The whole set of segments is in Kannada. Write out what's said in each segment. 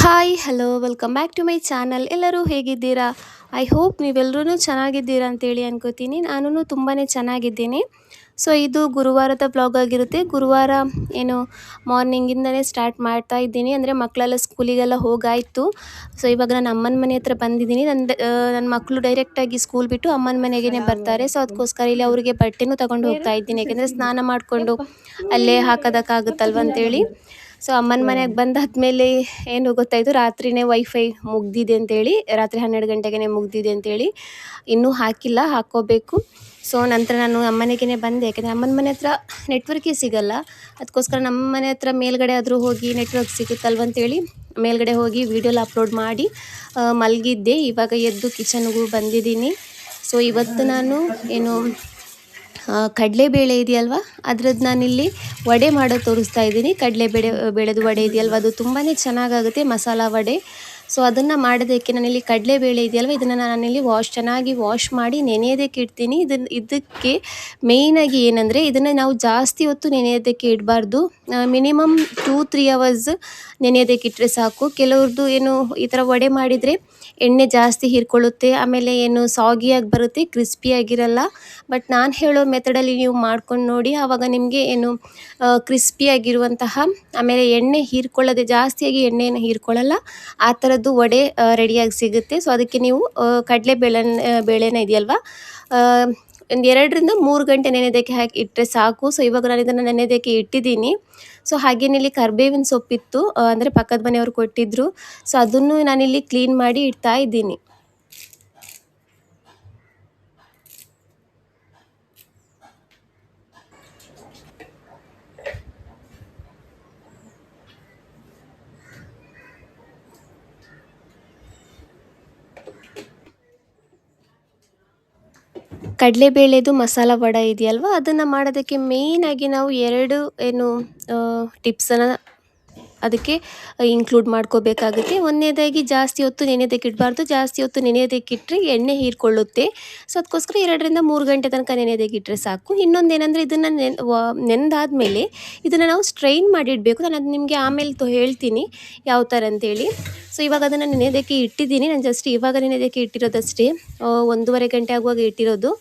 Hi hello welcome back to my channel. ಎಲ್ಲರೂ ಹೇಗಿದ್ದೀರಾ? ಐ ಹೋಪ್ ನೀವೆಲ್ಲರೂ ಚೆನ್ನಾಗಿದ್ದೀರಾ ಅಂತೇಳಿ ಅನ್ಕೋತೀನಿ. ನಾನು ತುಂಬಾ ಚೆನ್ನಾಗಿದ್ದೀನಿ. ಸೊ ಇದು ಗುರುವಾರದ ಬ್ಲಾಗ್ ಆಗಿರುತ್ತೆ. ಗುರುವಾರ ಏನು ಮಾರ್ನಿಂಗಿಂದನೇ ಸ್ಟಾರ್ಟ್ ಮಾಡ್ತಾ ಇದ್ದೀನಿ. ಅಂದರೆ ಮಕ್ಕಳೆಲ್ಲ ಸ್ಕೂಲಿಗೆಲ್ಲ ಹೋಗಾಯಿತು. ಸೊ ಇವಾಗ ನಾನು ಅಮ್ಮನ ಮನೆ ಹತ್ರ ಬಂದಿದ್ದೀನಿ. ನನ್ನ ಮಕ್ಕಳು ಡೈರೆಕ್ಟಾಗಿ ಸ್ಕೂಲ್ ಬಿಟ್ಟು ಅಮ್ಮನ ಮನೆಗೇ ಬರ್ತಾರೆ. ಸೊ ಅದಕ್ಕೋಸ್ಕರ ಇಲ್ಲಿ ಅವರಿಗೆ ಬಟ್ಟೆನೂ ತಗೊಂಡು ಹೋಗ್ತಾ ಇದ್ದೀನಿ. ಯಾಕೆಂದರೆ ಸ್ನಾನ ಮಾಡಿಕೊಂಡು ಅಲ್ಲೇ ಹಾಕೋದಕ್ಕಾಗುತ್ತಲ್ವ ಅಂತೇಳಿ. ಸೊ ಅಮ್ಮನ ಮನೆಗೆ ಬಂದಾದ್ಮೇಲೆ ಏನು ಗೊತ್ತಾಯಿತು, ರಾತ್ರಿಯೇ ವೈಫೈ ಮುಗ್ದಿದೆ ಅಂತೇಳಿ, ರಾತ್ರಿ 12 ಗಂಟೆಗೆ ಮುಗ್ದಿದೆ ಅಂತೇಳಿ. ಇನ್ನೂ ಹಾಕಿಲ್ಲ, ಹಾಕ್ಕೋಬೇಕು. ಸೊ ನಂತರ ನಾನು ಅಮ್ಮನೆಗೇ ಬಂದೆ. ಯಾಕೆಂದರೆ ಅಮ್ಮನ ಮನೆ ಹತ್ರ ನೆಟ್ವರ್ಕೇ ಸಿಗಲ್ಲ. ಅದಕ್ಕೋಸ್ಕರ ನಮ್ಮ ಮನೆ ಹತ್ರ ಮೇಲ್ಗಡೆ ಆದರೂ ಹೋಗಿ ನೆಟ್ವರ್ಕ್ ಸಿಗುತ್ತಲ್ವ ಅಂತೇಳಿ ಮೇಲ್ಗಡೆ ಹೋಗಿ ವೀಡಿಯೋಲ್ಲ ಅಪ್ಲೋಡ್ ಮಾಡಿ ಮಲಗಿದ್ದೆ. ಇವಾಗ ಎದ್ದು ಕಿಚನ್ಗೂ ಬಂದಿದ್ದೀನಿ. ಸೊ ಇವತ್ತು ನಾನು ಏನು ಕಡಲೆಬೇಳೆ ಇದೆಯಲ್ವ, ಅದ್ರದ್ದು ನಾನಿಲ್ಲಿ ವಡೆ ಮಾಡೋದು ತೋರಿಸ್ತಾ ಇದ್ದೀನಿ. ಬೇಳೆದು ವಡೆ ಇದೆಯಲ್ವ, ಅದು ತುಂಬಾ ಚೆನ್ನಾಗಾಗುತ್ತೆ, ಮಸಾಲ ವಡೆ. ಸೊ ಅದನ್ನು ಮಾಡೋದಕ್ಕೆ ನಾನಿಲ್ಲಿ ಕಡಲೆಬೇಳೆ ಇದೆಯಲ್ವ, ಇದನ್ನು ನಾನಿಲ್ಲಿ ಚೆನ್ನಾಗಿ ವಾಶ್ ಮಾಡಿ ನೆನೆಯೋದಕ್ಕೆ ಇಡ್ತೀನಿ. ಇದಕ್ಕೆ ಮೇಯ್ನಾಗಿ ಏನಂದರೆ, ಇದನ್ನು ನಾವು ಜಾಸ್ತಿ ಹೊತ್ತು ನೆನೆಯೋದಕ್ಕೆ ಇಡಬಾರ್ದು. ಮಿನಿಮಮ್ 2-3 ಅವರ್ಸ್ ನೆನೆಯೋದಕ್ಕೆ ಇಟ್ಟರೆ ಸಾಕು. ಕೆಲವ್ರದ್ದು ಏನು ಈ ಥರ ವಡೆ ಮಾಡಿದರೆ ಎಣ್ಣೆ ಜಾಸ್ತಿ ಹೀರ್ಕೊಳ್ಳುತ್ತೆ, ಆಮೇಲೆ ಏನು ಸಾಗಿಯಾಗಿ ಬರುತ್ತೆ, ಕ್ರಿಸ್ಪಿಯಾಗಿರಲ್ಲ. ಬಟ್ ನಾನು ಹೇಳೋ ಮೆಥಡಲ್ಲಿ ನೀವು ಮಾಡ್ಕೊಂಡು ನೋಡಿ, ಆವಾಗ ನಿಮಗೆ ಏನು ಕ್ರಿಸ್ಪಿಯಾಗಿರುವಂತಹ, ಆಮೇಲೆ ಎಣ್ಣೆ ಹೀರ್ಕೊಳ್ಳೋದೆ ಜಾಸ್ತಿಯಾಗಿ ಎಣ್ಣೆಯನ್ನು ಹೀರ್ಕೊಳ್ಳಲ್ಲ, ಆ ಥರದ್ದು ವಡೆ ರೆಡಿಯಾಗಿ ಸಿಗುತ್ತೆ. ಸೊ ಅದಕ್ಕೆ ನೀವು ಬೇಳೆನ ಇದೆಯಲ್ವ, ಒಂದು 2-3 ಗಂಟೆ ನೆನೆಯೋದಕ್ಕೆ ಹಾಕಿ ಇಟ್ಟರೆ ಸಾಕು. ಸೊ ಇವಾಗ ನಾನು ಇದನ್ನು ನೆನೆಯೋದಕ್ಕೆ ಇಟ್ಟಿದ್ದೀನಿ. ಸೊ ಹಾಗೇನೆ ಇಲ್ಲಿ ಕರ್ಬೇವಿನ ಸೊಪ್ಪಿತ್ತು, ಅಂದರೆ ಪಕ್ಕದ ಮನೆಯವರು ಕೊಟ್ಟಿದ್ದರು. ಸೊ ಅದನ್ನು ನಾನಿಲ್ಲಿ ಕ್ಲೀನ್ ಮಾಡಿ ಇಡ್ತಾ ಇದ್ದೀನಿ. ಕಡಲೆಬೇಳೆದು ಮಸಾಲ ವಡೆ ಇದೆಯಲ್ವ, ಅದನ್ನು ಮಾಡೋದಕ್ಕೆ ಮೇಯ್ನಾಗಿ ನಾವು 2 ಏನು ಟಿಪ್ಸನ್ನು ಅದಕ್ಕೆ ಇನ್ಕ್ಲೂಡ್ ಮಾಡ್ಕೋಬೇಕಾಗುತ್ತೆ. ಒಂದನೇದಾಗಿ ಜಾಸ್ತಿ ಹೊತ್ತು ನೆನೆಯೋದಕ್ಕೆ ಇಡಬಾರ್ದು. ಜಾಸ್ತಿ ಹೊತ್ತು ನೆನೆಯೋದಕ್ಕೆ ಇಟ್ಟರೆ ಎಣ್ಣೆ ಹೀರ್ಕೊಳ್ಳುತ್ತೆ. ಸೊ ಅದಕ್ಕೋಸ್ಕರ 2-3 ಗಂಟೆ ತನಕ ನೆನೆಯೋದಕ್ಕೆ ಇಟ್ಟರೆ ಸಾಕು. ಇನ್ನೊಂದೇನೆಂದರೆ, ಇದನ್ನು ನೆನೆದಾದ್ಮೇಲೆ ಇದನ್ನು ನಾವು ಸ್ಟ್ರೈನ್ ಮಾಡಿ ಇಡಬೇಕು. ನಾನು ಅದು ನಿಮಗೆ ಆಮೇಲೆ ಹೇಳ್ತೀನಿ ಯಾವ ಥರ ಅಂತೇಳಿ. ಸೊ ಇವಾಗ ಅದನ್ನು ನೆನೆಯೋದಕ್ಕೆ ಇಟ್ಟಿದ್ದೀನಿ. ನಾನು ಜಸ್ಟ್ ಇವಾಗ ನೆನೆಯೋದಕ್ಕೆ ಇಟ್ಟಿರೋದಷ್ಟೇ. 1:30 ಗಂಟೆ ಆಗುವಾಗ ಇಟ್ಟಿರೋದು.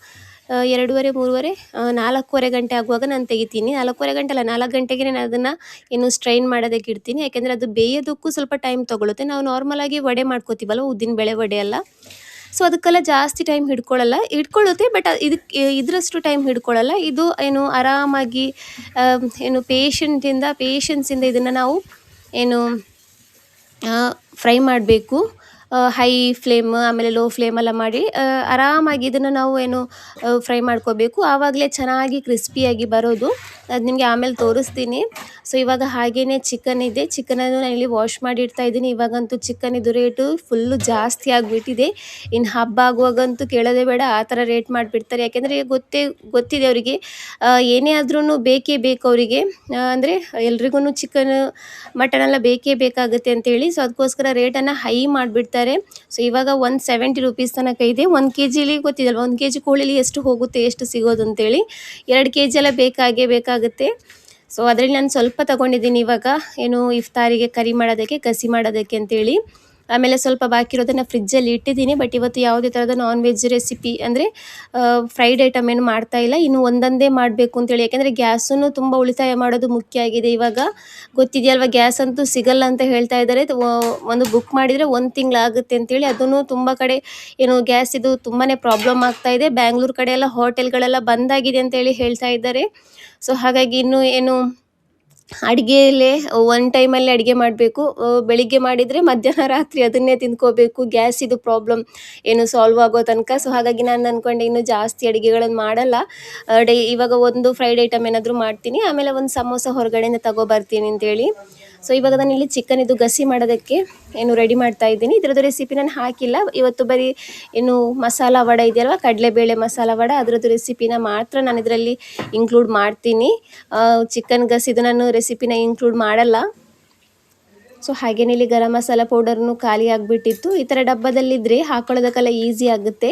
2:30, 3:30, 4:15 ಗಂಟೆ ಆಗುವಾಗ ನಾನು ತೆಗಿತೀನಿ. 4:15 ಗಂಟೆ ಅಲ್ಲ, 4 ಗಂಟೆಗೆ ನಾನು ಅದನ್ನು ಏನು ಸ್ಟ್ರೈನ್ ಮಾಡೋದಕ್ಕೆ ಇಡ್ತೀನಿ. ಯಾಕೆಂದರೆ ಅದು ಬೇಯೋದಕ್ಕೂ ಸ್ವಲ್ಪ ಟೈಮ್ ತೊಗೊಳುತ್ತೆ. ನಾವು ನಾರ್ಮಲಾಗಿ ವಡೆ ಮಾಡ್ಕೋತೀವಲ್ಲ, ಉದ್ದಿನಬೇಳೆ ವಡೆ ಎಲ್ಲ, ಸೊ ಅದಕ್ಕೆಲ್ಲ ಜಾಸ್ತಿ ಟೈಮ್ ಹಿಡ್ಕೊಳ್ಳುತ್ತೆ. ಬಟ್ ಇದರಷ್ಟು ಟೈಮ್ ಹಿಡ್ಕೊಳ್ಳಲ್ಲ. ಇದು ಏನು ಆರಾಮಾಗಿ ಏನು ಪೇಷನ್ಸಿಂದ ಇದನ್ನು ನಾವು ಏನು ಫ್ರೈ ಮಾಡಬೇಕು. ಹೈ ಫ್ಲೇಮ್ ಆಮೇಲೆ ಲೋ ಫ್ಲೇಮೆಲ್ಲ ಮಾಡಿ ಆರಾಮಾಗಿ ಇದನ್ನು ನಾವು ಏನು ಫ್ರೈ ಮಾಡ್ಕೋಬೇಕು. ಆವಾಗಲೇ ಚೆನ್ನಾಗಿ ಕ್ರಿಸ್ಪಿಯಾಗಿ ಬರೋದು. ಅದು ನಿಮಗೆ ಆಮೇಲೆ ತೋರಿಸ್ತೀನಿ. ಸೊ ಇವಾಗ ಹಾಗೇ ಚಿಕನ್ ಇದೆ. ಚಿಕನನ್ನು ನಾನು ಇಲ್ಲಿ ವಾಶ್ ಮಾಡಿ ಇಡ್ತಾ ಇದ್ದೀನಿ. ಇವಾಗಂತೂ ಚಿಕನಿದು ರೇಟು ಫುಲ್ಲು ಜಾಸ್ತಿ ಆಗಿಬಿಟ್ಟಿದೆ. ಇನ್ನು ಹಬ್ಬ ಆಗುವಾಗಂತೂ ಕೇಳೋದೇ ಬೇಡ, ಆ ಥರ ರೇಟ್ ಮಾಡಿಬಿಡ್ತಾರೆ. ಯಾಕೆಂದರೆ ಗೊತ್ತಿದೆ ಅವರಿಗೆ, ಏನೇ ಆದ್ರೂ ಬೇಕೇ ಬೇಕು ಅವರಿಗೆ. ಅಂದರೆ ಎಲ್ರಿಗೂ ಚಿಕನ್ ಮಟನ್ ಎಲ್ಲ ಬೇಕೇ ಬೇಕಾಗುತ್ತೆ ಅಂತೇಳಿ. ಸೊ ಅದಕ್ಕೋಸ್ಕರ ರೇಟನ್ನು ಹೈ ಮಾಡಿಬಿಡ್ತಾರೆ. ಸೊ ಇವಾಗ 170 ರೂಪೀಸ್ ತನಕ ಇದೆ. 1 kg ಗೊತ್ತಿದಲ್ವ, 1 kg ಕೋಳಿಲಿ ಎಷ್ಟು ಹೋಗುತ್ತೆ, ಎಷ್ಟು ಸಿಗೋದು ಅಂತೇಳಿ. 2 kg ಎಲ್ಲ ಬೇಕಾಗುತ್ತೆ. ಸೊ ಅದರಲ್ಲಿ ನಾನು ಸ್ವಲ್ಪ ತೊಗೊಂಡಿದ್ದೀನಿ ಇವಾಗ, ಏನು ಇಫ್ತಾರಿಗೆ ಕಸಿ ಮಾಡೋದಕ್ಕೆ ಅಂತೇಳಿ. ಆಮೇಲೆ ಸ್ವಲ್ಪ ಬಾಕಿ ಇರೋದನ್ನು ಫ್ರಿಜ್ಜಲ್ಲಿ ಇಟ್ಟಿದ್ದೀನಿ. ಬಟ್ ಇವತ್ತು ಯಾವುದೇ ಥರದ ನಾನ್ ವೆಜ್ ರೆಸಿಪಿ ಅಂದರೆ ಫ್ರೈಡ್ ಐಟಮ್ ಏನು ಮಾಡ್ತಾಯಿಲ್ಲ. ಇನ್ನು ಒಂದೊಂದೇ ಮಾಡಬೇಕು ಅಂತೇಳಿ. ಯಾಕೆಂದರೆ ಗ್ಯಾಸನ್ನು ತುಂಬ ಉಳಿತಾಯ ಮಾಡೋದು ಮುಖ್ಯ ಆಗಿದೆ. ಇವಾಗ ಗೊತ್ತಿದೆಯಲ್ವ, ಗ್ಯಾಸ್ ಅಂತೂ ಸಿಗಲ್ಲ ಅಂತ ಹೇಳ್ತಾ ಇದ್ದಾರೆ. ಒಂದು ಬುಕ್ ಮಾಡಿದರೆ 1 ತಿಂಗಳಾಗುತ್ತೆ ಅಂತೇಳಿ. ಅದನ್ನು ತುಂಬ ಕಡೆ ಏನು ಗ್ಯಾಸ್ ಇದು ತುಂಬಾ ಪ್ರಾಬ್ಲಮ್ ಆಗ್ತಾಯಿದೆ. ಬ್ಯಾಂಗ್ಳೂರು ಕಡೆ ಎಲ್ಲ ಹೋಟೆಲ್ಗಳೆಲ್ಲ ಬಂದಾಗಿದೆ ಅಂತೇಳಿ ಹೇಳ್ತಾ ಇದ್ದಾರೆ. ಸೊ ಹಾಗಾಗಿ ಇನ್ನೂ ಏನು ಅಡುಗೆಯಲ್ಲೇ 1 ಟೈಮಲ್ಲಿ ಅಡುಗೆ ಮಾಡಬೇಕು. ಬೆಳಿಗ್ಗೆ ಮಾಡಿದರೆ ಮಧ್ಯಾಹ್ನ ರಾತ್ರಿ ಅದನ್ನೇ ತಿಂದ್ಕೋಬೇಕು, ಗ್ಯಾಸ್ ಇದು ಪ್ರಾಬ್ಲಮ್ ಏನು ಸಾಲ್ವ್ ಆಗೋ ತನಕ. ಸೊ ಹಾಗಾಗಿ ನಾನು ಅಂದ್ಕೊಂಡೆ ಇನ್ನೂ ಜಾಸ್ತಿ ಅಡುಗೆಗಳನ್ನು ಮಾಡಲ್ಲ. ಇವಾಗ ಒಂದು ಫ್ರೈಡ್ ಐಟಮ್ ಏನಾದರೂ ಮಾಡ್ತೀನಿ, ಆಮೇಲೆ ಒಂದು ಸಮೋಸ ಹೊರಗಡೆಯಿಂದ ತಗೊಬರ್ತೀನಿ ಅಂತೇಳಿ. ಸೊ ಇವಾಗ ನಾನು ಇಲ್ಲಿ ಚಿಕನ್ ಇದು ಗಸಿ ಮಾಡೋದಕ್ಕೆ ಏನು ರೆಡಿ ಮಾಡ್ತಾ ಇದ್ದೀನಿ. ಇದರದ್ದು ರೆಸಿಪಿ ನಾನು ಹಾಕಿಲ್ಲ ಇವತ್ತು. ಬರೀ ಏನು ಮಸಾಲ ವಡೆ ಇದೆಯಲ್ವ, ಕಡಲೆಬೇಳೆ ಮಸಾಲ ವಡೆ, ಅದರದ್ದು ರೆಸಿಪಿನ ಮಾತ್ರ ನಾನು ಇದರಲ್ಲಿ ಇನ್ಕ್ಲೂಡ್ ಮಾಡ್ತೀನಿ. ಚಿಕನ್ ಗಸಿದು ನಾನು ರೆಸಿಪಿನ ಇನ್ಕ್ಲೂಡ್ ಮಾಡಲ್ಲ. ಸೊ ಹಾಗೇನೆ ಇಲ್ಲಿ ಗರಂ ಮಸಾಲ ಪೌಡರ್ನು ಖಾಲಿ ಆಗಿಬಿಟ್ಟಿತ್ತು. ಈ ಥರ ಡಬ್ಬದಲ್ಲಿದ್ದರೆ ಹಾಕೊಳ್ಳೋದಕ್ಕೆಲ್ಲ ಈಸಿ ಆಗುತ್ತೆ.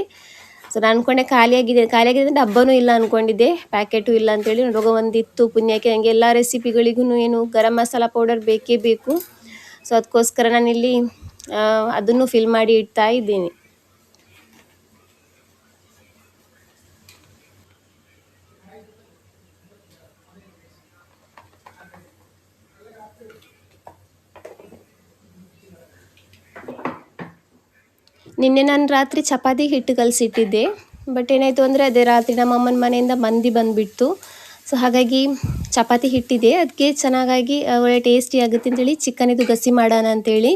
ಸೊ ನಾನು ಅಂದ್ಕೊಂಡೆ ಖಾಲಿಯಾಗಿದೆ ಅಂದರೆ ಡಬ್ಬನೂ ಇಲ್ಲ ಅಂದ್ಕೊಂಡಿದ್ದೆ, ಪ್ಯಾಕೆಟು ಇಲ್ಲ ಅಂತೇಳಿ. ನೋಡುವಾಗ ಒಂದಿತ್ತು ಪುಣ್ಯಕ್ಕೆ. ನನಗೆ ಎಲ್ಲ ರೆಸಿಪಿಗಳಿಗೂ ಏನು ಗರಂ ಮಸಾಲ ಪೌಡರ್ ಬೇಕೇ ಬೇಕು. ಸೊ ಅದಕ್ಕೋಸ್ಕರ ನಾನಿಲ್ಲಿ ಅದನ್ನು ಫಿಲ್ ಮಾಡಿ ಇಡ್ತಾ ಇದ್ದೀನಿ. ನಿನ್ನೆ ನಾನು ರಾತ್ರಿ ಚಪಾತಿ ಹಿಟ್ಟು ಕಲಸಿಟ್ಟಿದ್ದೆ. ಬಟ್ ಏನಾಯಿತು ಅಂದರೆ ಅದೇ ರಾತ್ರಿ ನಮ್ಮ ಅಮ್ಮನ ಮನೆಯಿಂದ ಮಂದಿ ಬಂದುಬಿಡ್ತು. ಸೊ ಹಾಗಾಗಿ ಚಪಾತಿ ಹಿಟ್ಟಿದೆ, ಅದಕ್ಕೆ ಚೆನ್ನಾಗಾಗಿ ಒಳ್ಳೆ ಟೇಸ್ಟಿ ಆಗುತ್ತೆ ಅಂತೇಳಿ ಚಿಕನಿದು ಗಸಿ ಮಾಡೋಣ ಅಂತೇಳಿ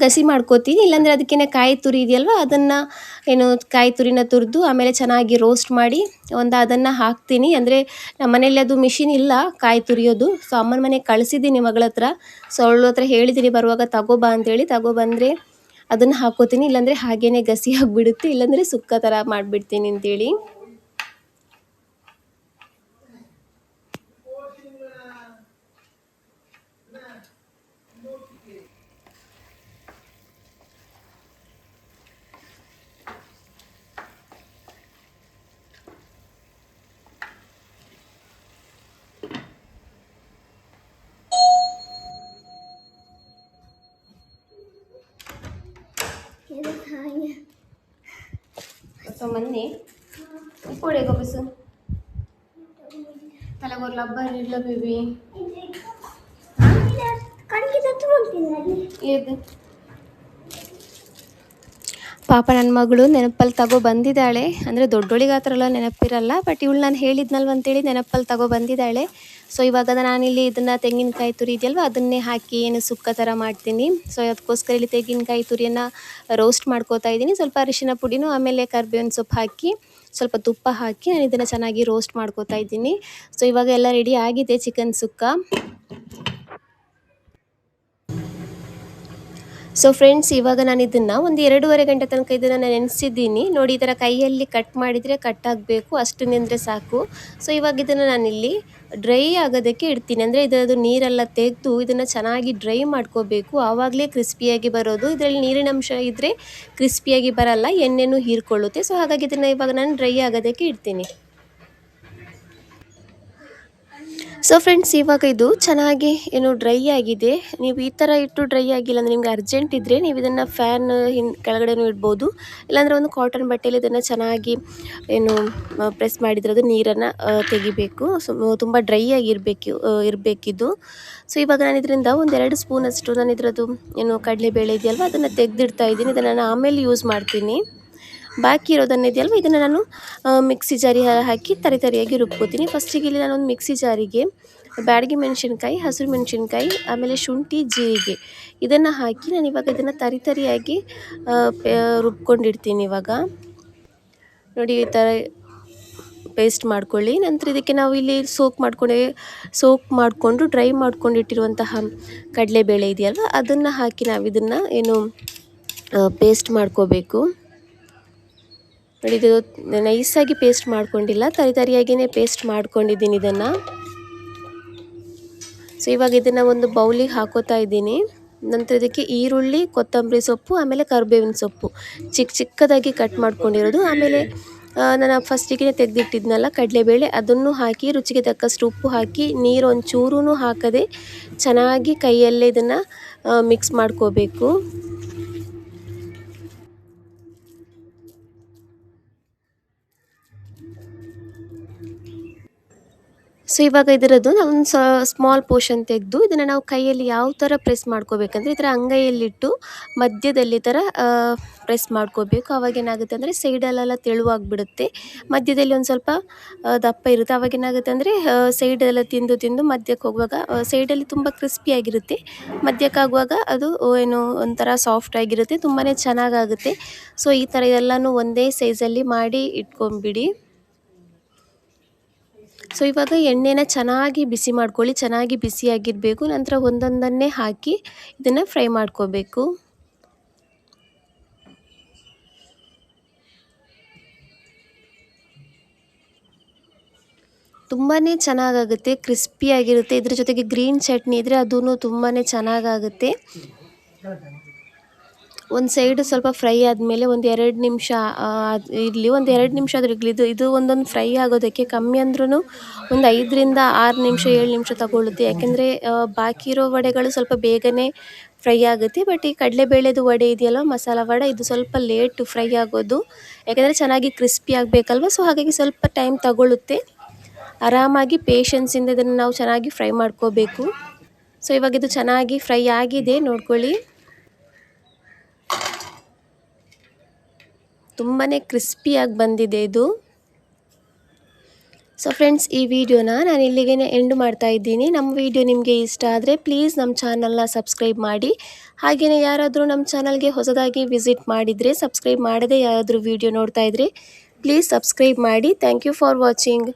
ಗಸಿ ಮಾಡ್ಕೋತೀನಿ. ಇಲ್ಲಾಂದರೆ ಅದಕ್ಕೇನೆ ಕಾಯಿ ತುರಿ ಇದೆಯಲ್ವ, ಅದನ್ನು ಕಾಯಿ ತುರಿನ ತುರಿದು ಆಮೇಲೆ ಚೆನ್ನಾಗಿ ರೋಸ್ಟ್ ಮಾಡಿ ಅದನ್ನು ಹಾಕ್ತೀನಿ. ಅಂದರೆ ನಮ್ಮ ಮನೇಲಿ ಅದು ಮಿಷಿನ್ ಇಲ್ಲ ಕಾಯಿ ತುರಿಯೋದು. ಸೊ ಅಮ್ಮನ ಮನೆಗೆ ಕಳಿಸಿದ್ದೀನಿ ಮಗಳ ಹತ್ರ. ಸೊ ಅವಳ ಹತ್ರ ಹೇಳಿದ್ದೀನಿ ಬರುವಾಗ ತಗೋಬಾ ಅಂತೇಳಿ. ತಗೊಬಂದರೆ ಅದನ್ನು ಹಾಕೋತೀನಿ, ಇಲ್ಲಾಂದರೆ ಹಾಗೇ ಗಸಿ ಆಗಿಬಿಡುತ್ತೆ, ಇಲ್ಲಾಂದರೆ ಸುಕ್ಕ ಥರ ಮಾಡಿಬಿಡ್ತೀನಿ ಅಂತೇಳಿ. मन्ने इपोड़े को बस तला गोर लब्बर इल्ल बेबी कणकी तत्तु बोलತೀನಿ ಇದು ಪಾಪ ನನ್ನ ಮಗಳು ನೆನಪಲ್ಲಿ ತಗೋ ಬಂದಿದ್ದಾಳೆ. ಅಂದರೆ ದೊಡ್ಡೋಳಿಗೆ ಆ ಥರ ಎಲ್ಲ ನೆನಪಿರಲ್ಲ, ಬಟ್ ಇವಳು ನಾನು ಹೇಳಿದ್ನಲ್ವ ಅಂತೇಳಿ ನೆನಪಲ್ಲಿ ತಗೋ ಬಂದಿದ್ದಾಳೆ. ಸೊ ಇವಾಗ ನಾನಿಲ್ಲಿ ಇದನ್ನು ತೆಂಗಿನಕಾಯಿ ತುರಿ ಇದೆಯಲ್ವ ಅದನ್ನೇ ಹಾಕಿ ಸುಕ್ಕ ಥರ ಮಾಡ್ತೀನಿ. ಸೊ ಅದಕ್ಕೋಸ್ಕರ ಇಲ್ಲಿ ತೆಂಗಿನಕಾಯಿ ತುರಿಯನ್ನು ರೋಸ್ಟ್ ಮಾಡ್ಕೋತಾ ಇದ್ದೀನಿ. ಸ್ವಲ್ಪ ಅರಿಶಿನ ಪುಡಿನೂ ಆಮೇಲೆ ಕರಿಬೇವಿನ ಸೊಪ್ಪು ಹಾಕಿ ಸ್ವಲ್ಪ ತುಪ್ಪ ಹಾಕಿ ನಾನು ಇದನ್ನು ಚೆನ್ನಾಗಿ ರೋಸ್ಟ್ ಮಾಡ್ಕೋತಾ ಇದ್ದೀನಿ. ಸೊ ಇವಾಗ ಎಲ್ಲ ರೆಡಿ ಆಗಿದೆ ಚಿಕನ್ ಸುಕ್ಕ. ಸೊ ಫ್ರೆಂಡ್ಸ್, ಇವಾಗ ನಾನು ಇದನ್ನು 1-2.5 ಗಂಟೆ ತನಕ ಇದನ್ನು ನೆನೆಸಿದ್ದೀನಿ. ನೋಡಿ, ಈ ಥರ ಕೈಯಲ್ಲಿ ಕಟ್ ಮಾಡಿದರೆ ಕಟ್ ಆಗಬೇಕು, ಅಷ್ಟು ನೆಂದರೆ ಸಾಕು. ಸೊ ಇವಾಗ ಇದನ್ನು ನಾನಿಲ್ಲಿ ಡ್ರೈ ಆಗೋದಕ್ಕೆ ಇಡ್ತೀನಿ. ಅಂದರೆ ಇದರದ್ದು ನೀರೆಲ್ಲ ತೆಗೆದು ಇದನ್ನು ಚೆನ್ನಾಗಿ ಡ್ರೈ ಮಾಡ್ಕೋಬೇಕು, ಆವಾಗಲೇ ಕ್ರಿಸ್ಪಿಯಾಗಿ ಬರೋದು. ಇದರಲ್ಲಿ ನೀರಿನ ಅಂಶ ಇದ್ದರೆ ಕ್ರಿಸ್ಪಿಯಾಗಿ ಬರಲ್ಲ, ಎಣ್ಣೆನೂ ಹೀರ್ಕೊಳ್ಳುತ್ತೆ. ಸೊ ಹಾಗಾಗಿ ಇದನ್ನು ಇವಾಗ ನಾನು ಡ್ರೈ ಆಗೋದಕ್ಕೆ ಇಡ್ತೀನಿ. ಸೊ ಫ್ರೆಂಡ್ಸ್, ಇವಾಗ ಇದು ಚೆನ್ನಾಗಿ ಡ್ರೈ ಆಗಿದೆ. ನೀವು ಈ ಥರ ಇಟ್ಟು ಡ್ರೈ ಆಗಿಲ್ಲ ಅಂದರೆ ನಿಮ್ಗೆ ಅರ್ಜೆಂಟ್ ಇದ್ದರೆ ನೀವು ಇದನ್ನು ಫ್ಯಾನ್ ಕೆಳಗಡೆನೂ ಇಡ್ಬೋದು. ಇಲ್ಲಾಂದರೆ ಒಂದು ಕಾಟನ್ ಬಟ್ಟೆಯಲ್ಲಿ ಇದನ್ನು ಚೆನ್ನಾಗಿ ಪ್ರೆಸ್ ಮಾಡಿದರೆ ಅದು ನೀರನ್ನು ತೆಗಿಬೇಕು. ಸೊ ತುಂಬ ಡ್ರೈ ಇರಬೇಕಿದು. ಸೊ ಇವಾಗ ನಾನು ಇದರಿಂದ 1-2 ಸ್ಪೂನಷ್ಟು ನಾನು ಇದರದ್ದು ಕಡಲೆಬೇಳೆ ಇದೆಯಲ್ವ ಅದನ್ನು ತೆಗೆದಿಡ್ತಾ ಇದ್ದೀನಿ. ಇದನ್ನು ನಾನು ಆಮೇಲೆ ಯೂಸ್ ಮಾಡ್ತೀನಿ. ಬಾಕಿ ಇರೋದನ್ನು ಇದೆಯಲ್ವ ಇದನ್ನು ನಾನು ಮಿಕ್ಸಿ ಜಾರಿಗೆ ಹಾಕಿ ತರಿಯಾಗಿ ರುಬ್ಕೋತೀನಿ. ಫಸ್ಟಿಗೆ ಇಲ್ಲಿ ನಾನೊಂದು ಮಿಕ್ಸಿ ಜಾರಿಗೆ ಬ್ಯಾಡಗಿ ಮೆಣಸಿನ್ಕಾಯಿ, ಹಸಿರು ಮೆಣಸಿನ್ಕಾಯಿ, ಆಮೇಲೆ ಶುಂಠಿ, ಜೀರಿಗೆ ಇದನ್ನು ಹಾಕಿ ನಾನು ಇವಾಗ ಇದನ್ನು ತರಿಯಾಗಿ ರುಬ್ಕೊಂಡಿಡ್ತೀನಿ. ಇವಾಗ ನೋಡಿ, ಈ ಥರ ಪೇಸ್ಟ್ ಮಾಡ್ಕೊಳ್ಳಿ. ನಂತರ ಇದಕ್ಕೆ ನಾವು ಇಲ್ಲಿ ಸೋಕ್ ಮಾಡಿಕೊಂಡು ಡ್ರೈ ಮಾಡ್ಕೊಂಡಿಟ್ಟಿರುವಂತಹ ಕಡಲೆಬೇಳೆ ಇದೆಯಲ್ವ ಅದನ್ನು ಹಾಕಿ ನಾವು ಇದನ್ನು ಪೇಸ್ಟ್ ಮಾಡ್ಕೋಬೇಕು. ನೋಡಿ, ಇದು ನೈಸಾಗಿ ಪೇಸ್ಟ್ ಮಾಡ್ಕೊಂಡಿಲ್ಲ, ತರಿಯಾಗಿಯೇ ಪೇಸ್ಟ್ ಮಾಡ್ಕೊಂಡಿದ್ದೀನಿ ಇದನ್ನು. ಸೊ ಇವಾಗ ಇದನ್ನು ಒಂದು ಬೌಲಿಗೆ ಹಾಕೋತಾ ಇದ್ದೀನಿ. ನಂತರ ಇದಕ್ಕೆ ಈರುಳ್ಳಿ, ಕೊತ್ತಂಬರಿ ಸೊಪ್ಪು, ಆಮೇಲೆ ಕರಿಬೇವಿನ ಸೊಪ್ಪು ಚಿಕ್ಕದಾಗಿ ಕಟ್ ಮಾಡ್ಕೊಂಡಿರೋದು, ಆಮೇಲೆ ನಾನು ಫಸ್ಟಿಗೆ ತೆಗೆದಿಟ್ಟಿದ್ನಲ್ಲ ಕಡಲೆಬೇಳೆ ಅದನ್ನು ಹಾಕಿ ರುಚಿಗೆ ತಕ್ಕಷ್ಟು ಉಪ್ಪು ಹಾಕಿ ನೀರು ಒಂಚೂರೂ ಹಾಕದೆ ಚೆನ್ನಾಗಿ ಕೈಯಲ್ಲೇ ಇದನ್ನು ಮಿಕ್ಸ್ ಮಾಡ್ಕೋಬೇಕು. ಸೊ ಇವಾಗ ಇದರದ್ದು ಒಂದು ಸ್ಮಾಲ್ ಪೋರ್ಷನ್ ತೆಗೆದು ಇದನ್ನು ನಾವು ಕೈಯಲ್ಲಿ ಯಾವ ಥರ ಪ್ರೆಸ್ ಮಾಡ್ಕೋಬೇಕಂದ್ರೆ ಈ ಥರ ಅಂಗೈಯಲ್ಲಿಟ್ಟು ಮಧ್ಯದಲ್ಲಿ ಈ ಥರ ಪ್ರೆಸ್ ಮಾಡ್ಕೋಬೇಕು. ಆವಾಗೇನಾಗುತ್ತೆ ಅಂದರೆ ಸೈಡಲ್ಲೆಲ್ಲ ತೆಳುವಾಗಿಬಿಡುತ್ತೆ, ಮಧ್ಯದಲ್ಲಿ ಒಂದು ಸ್ವಲ್ಪ ದಪ್ಪ ಇರುತ್ತೆ. ಆವಾಗೇನಾಗುತ್ತೆ ಅಂದರೆ ಸೈಡೆಲ್ಲ ತಿಂದು ಮಧ್ಯಕ್ಕೆ ಹೋಗುವಾಗ ಸೈಡಲ್ಲಿ ತುಂಬ ಕ್ರಿಸ್ಪಿಯಾಗಿರುತ್ತೆ, ಮಧ್ಯಕ್ಕಾಗುವಾಗ ಅದು ಒಂಥರ ಸಾಫ್ಟಾಗಿರುತ್ತೆ, ತುಂಬಾ ಚೆನ್ನಾಗಾಗುತ್ತೆ. ಸೊ ಈ ಥರ ಎಲ್ಲನೂ ಒಂದೇ ಸೈಜಲ್ಲಿ ಮಾಡಿ ಇಟ್ಕೊಂಬಿಡಿ. ಸೊ ಇವಾಗ ಎಣ್ಣೆನ ಚೆನ್ನಾಗಿ ಬಿಸಿ ಮಾಡ್ಕೊಳ್ಳಿ, ಚೆನ್ನಾಗಿ ಬಿಸಿಯಾಗಿರಬೇಕು. ನಂತರ ಒಂದೊಂದನ್ನೇ ಹಾಕಿ ಇದನ್ನು ಫ್ರೈ ಮಾಡ್ಕೋಬೇಕು. ತುಂಬಾ ಚೆನ್ನಾಗಾಗುತ್ತೆ, ಕ್ರಿಸ್ಪಿಯಾಗಿರುತ್ತೆ. ಇದ್ರ ಜೊತೆಗೆ ಗ್ರೀನ್ ಚಟ್ನಿ ಇದ್ದರೆ ಅದೂ ತುಂಬಾ ಚೆನ್ನಾಗಾಗುತ್ತೆ. ಒಂದು ಸೈಡ್ ಸ್ವಲ್ಪ ಫ್ರೈ ಆದಮೇಲೆ ಒಂದು 2 ನಿಮಿಷ ಇರಲಿ, ಒಂದು 2 ನಿಮಿಷ ಆದರೂ ಇರಲಿ. ಇದು ಒಂದೊಂದು ಫ್ರೈ ಆಗೋದಕ್ಕೆ ಕಮ್ಮಿ ಅಂದ್ರೂ ಒಂದು 5ರಿಂದ 6 ನಿಮಿಷ 7 ನಿಮಿಷ ತಗೊಳ್ಳುತ್ತೆ. ಯಾಕೆಂದರೆ ಬಾಕಿ ಇರೋ ವಡೆಗಳು ಸ್ವಲ್ಪ ಬೇಗನೆ ಫ್ರೈ ಆಗುತ್ತೆ. ಬಟ್ ಈ ಕಡಲೆಬೇಳೆದು ವಡೆ ಇದೆಯಲ್ಲ, ಮಸಾಲ ವಡೆ, ಇದು ಸ್ವಲ್ಪ ಲೇಟ್ ಫ್ರೈ ಆಗೋದು. ಯಾಕೆಂದರೆ ಚೆನ್ನಾಗಿ ಕ್ರಿಸ್ಪಿ ಆಗಬೇಕಲ್ವ, ಸೊ ಹಾಗಾಗಿ ಸ್ವಲ್ಪ ಟೈಮ್ ತಗೊಳ್ಳುತ್ತೆ. ಆರಾಮಾಗಿ ಪೇಷನ್ಸಿಂದ ಇದನ್ನು ನಾವು ಚೆನ್ನಾಗಿ ಫ್ರೈ ಮಾಡ್ಕೋಬೇಕು. ಸೊ ಇವಾಗ ಇದು ಚೆನ್ನಾಗಿ ಫ್ರೈ ಆಗಿದೆ ನೋಡ್ಕೊಳ್ಳಿ. ತುಂಬಾ ಕ್ರಿಸ್ಪಿಯಾಗಿ ಬಂದಿದೆ ಇದು. ಸೊ ಫ್ರೆಂಡ್ಸ್, ಈ ವಿಡಿಯೋನ ನಾನು ಇಲ್ಲಿಗೆ ಎಂಡ್ ಮಾಡ್ತಾ ಇದ್ದೀನಿ. ನಮ್ಮ ವಿಡಿಯೋ ನಿಮಗೆ ಇಷ್ಟ ಆದರೆ ಪ್ಲೀಸ್ ನಮ್ಮ ಚಾನಲ್ನ ಸಬ್ಸ್ಕ್ರೈಬ್ ಮಾಡಿ. ಹಾಗೆಯೇ ಯಾರಾದರೂ ನಮ್ಮ ಚಾನಲ್ಗೆ ಹೊಸದಾಗಿ ವಿಸಿಟ್ ಮಾಡಿದರೆ, ಸಬ್ಸ್ಕ್ರೈಬ್ ಮಾಡದೆ ಯಾರಾದರೂ ವಿಡಿಯೋ ನೋಡ್ತಾ ಇದ್ದರೆ ಪ್ಲೀಸ್ ಸಬ್ಸ್ಕ್ರೈಬ್ ಮಾಡಿ. Thank you for watching.